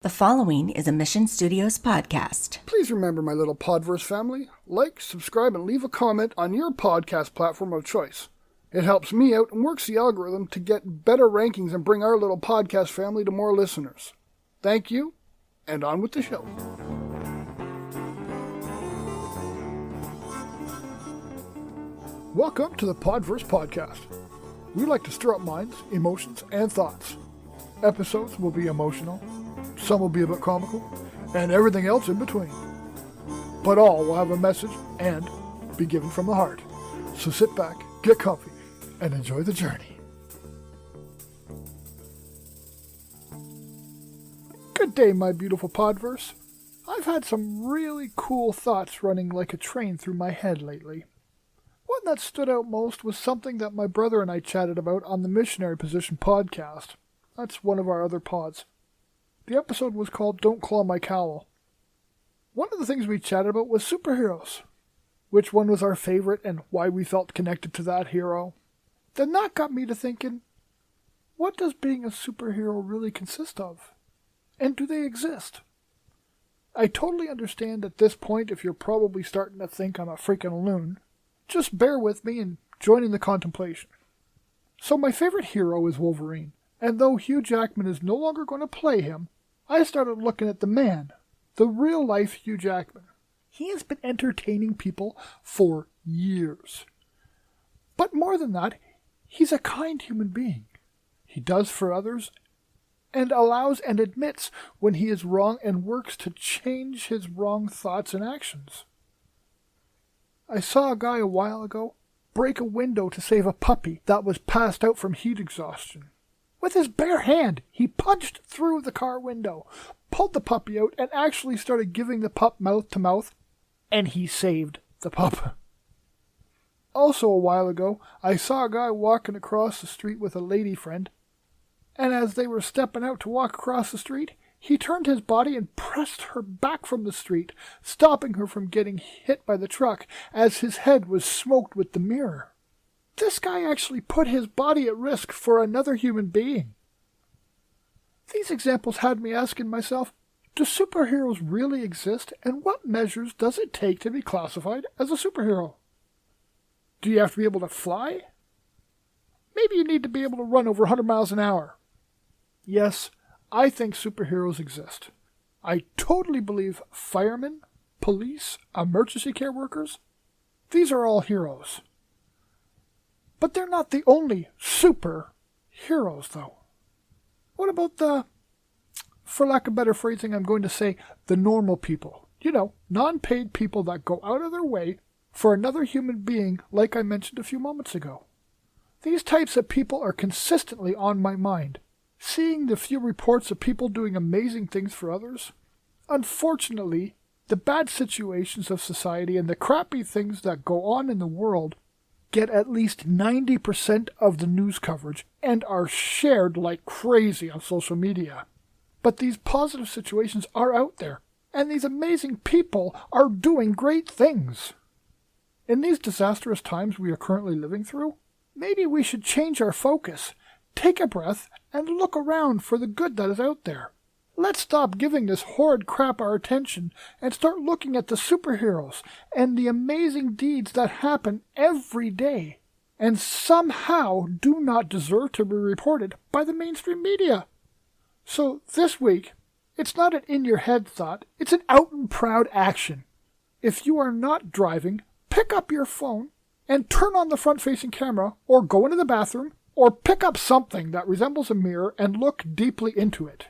The following is a Mission Studios podcast. Please remember, my little Podverse family, like, subscribe, and leave a comment on your podcast platform of choice. It helps me out and works the algorithm to get better rankings and bring our little podcast family to more listeners. Thank you, and on with the show. Welcome to the Podverse podcast. We like to stir up minds, emotions, and thoughts. Episodes will be emotional, some will be a bit comical, and everything else in between. But all will have a message and be given from the heart. So sit back, get comfy, and enjoy the journey. Good day, my beautiful Podverse. I've had some really cool thoughts running like a train through my head lately. One that stood out most was something that my brother and I chatted about on the Missionary Position podcast. That's one of our other pods. The episode was called Don't Claw My Cowl. One of the things we chatted about was superheroes. Which one was our favorite and why we felt connected to that hero. Then that got me to thinking, what does being a superhero really consist of? And do they exist? I totally understand at this point if you're probably starting to think I'm a freaking loon. Just bear with me and join in the contemplation. So my favorite hero is Wolverine. And though Hugh Jackman is no longer going to play him, I started looking at the man, the real-life Hugh Jackman. He has been entertaining people for years. But more than that, he's a kind human being. He does for others, and allows and admits when he is wrong and works to change his wrong thoughts and actions. I saw a guy a while ago break a window to save a puppy that was passed out from heat exhaustion. With his bare hand, he punched through the car window, pulled the puppy out, and actually started giving the pup mouth-to-mouth, and he saved the pup. Also a while ago, I saw a guy walking across the street with a lady friend, and as they were stepping out to walk across the street, he turned his body and pressed her back from the street, stopping her from getting hit by the truck as his head was smoked with the mirror. This guy actually put his body at risk for another human being. These examples had me asking myself, do superheroes really exist, and what measures does it take to be classified as a superhero? Do you have to be able to fly? Maybe you need to be able to run over 100 miles an hour. Yes, I think superheroes exist. I totally believe firemen, police, emergency care workers, these are all heroes. But they're not the only super heroes, though. What about the, for lack of better phrasing, I'm going to say, the normal people? You know, non-paid people that go out of their way for another human being, like I mentioned a few moments ago. These types of people are consistently on my mind. Seeing the few reports of people doing amazing things for others. Unfortunately, the bad situations of society and the crappy things that go on in the world get at least 90% of the news coverage and are shared like crazy on social media. But these positive situations are out there, and these amazing people are doing great things. In these disastrous times we are currently living through, maybe we should change our focus, take a breath, and look around for the good that is out there. Let's stop giving this horrid crap our attention and start looking at the superheroes and the amazing deeds that happen every day and somehow do not deserve to be reported by the mainstream media. So this week, it's not an in-your-head thought, it's an out-and-proud action. If you are not driving, pick up your phone and turn on the front-facing camera or go into the bathroom or pick up something that resembles a mirror and look deeply into it.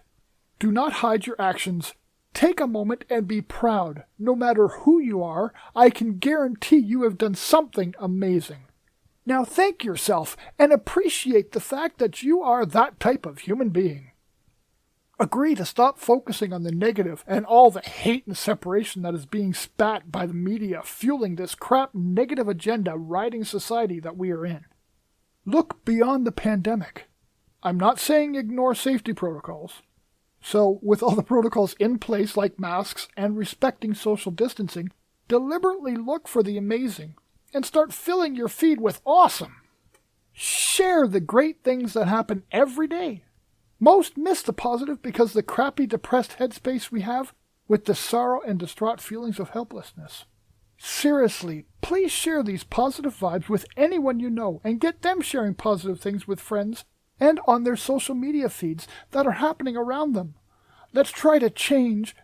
Do not hide your actions. Take a moment and be proud. No matter who you are, I can guarantee you have done something amazing. Now thank yourself and appreciate the fact that you are that type of human being. Agree to stop focusing on the negative and all the hate and separation that is being spat by the media, fueling this crap negative agenda riding society that we are in. Look beyond the pandemic. I'm not saying ignore safety protocols. So, with all the protocols in place like masks and respecting social distancing, deliberately look for the amazing and start filling your feed with awesome. Share the great things that happen every day. Most miss the positive because the crappy, depressed headspace we have with the sorrow and distraught feelings of helplessness. Seriously, please share these positive vibes with anyone you know and get them sharing positive things with friends and on their social media feeds that are happening around them. Let's try to change.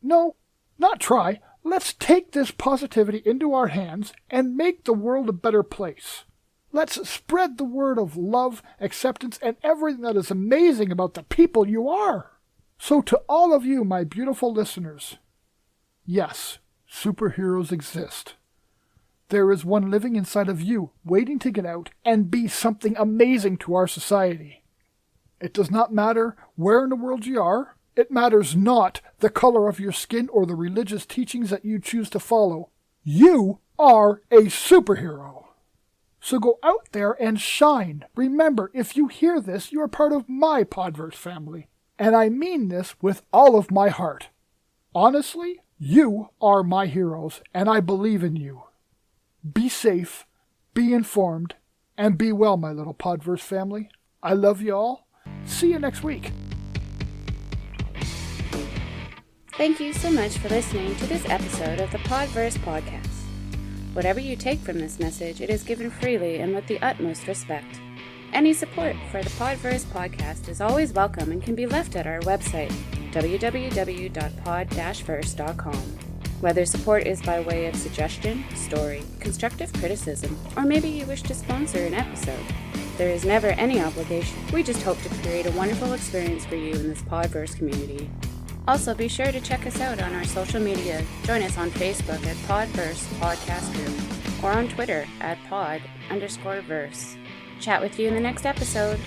No, not try. Let's take this positivity into our hands and make the world a better place. Let's spread the word of love, acceptance, and everything that is amazing about the people you are. So to all of you, my beautiful listeners, yes, superheroes exist. There is one living inside of you, waiting to get out and be something amazing to our society. It does not matter where in the world you are. It matters not the color of your skin or the religious teachings that you choose to follow. You are a superhero. So go out there and shine. Remember, if you hear this, you are part of my Podverse family. And I mean this with all of my heart. Honestly, you are my heroes, and I believe in you. Be safe, be informed, and be well, my little Podverse family. I love you all. See you next week. Thank you so much for listening to this episode of the Podverse podcast. Whatever you take from this message, it is given freely and with the utmost respect. Any support for the Podverse podcast is always welcome and can be left at our website, www.pod-verse.com. Whether support is by way of suggestion, story, constructive criticism, or maybe you wish to sponsor an episode, there is never any obligation. We just hope to create a wonderful experience for you in this Podverse community. Also, be sure to check us out on our social media. Join us on Facebook at Podverse Podcast Group or on Twitter at pod_verse. Chat with you in the next episode.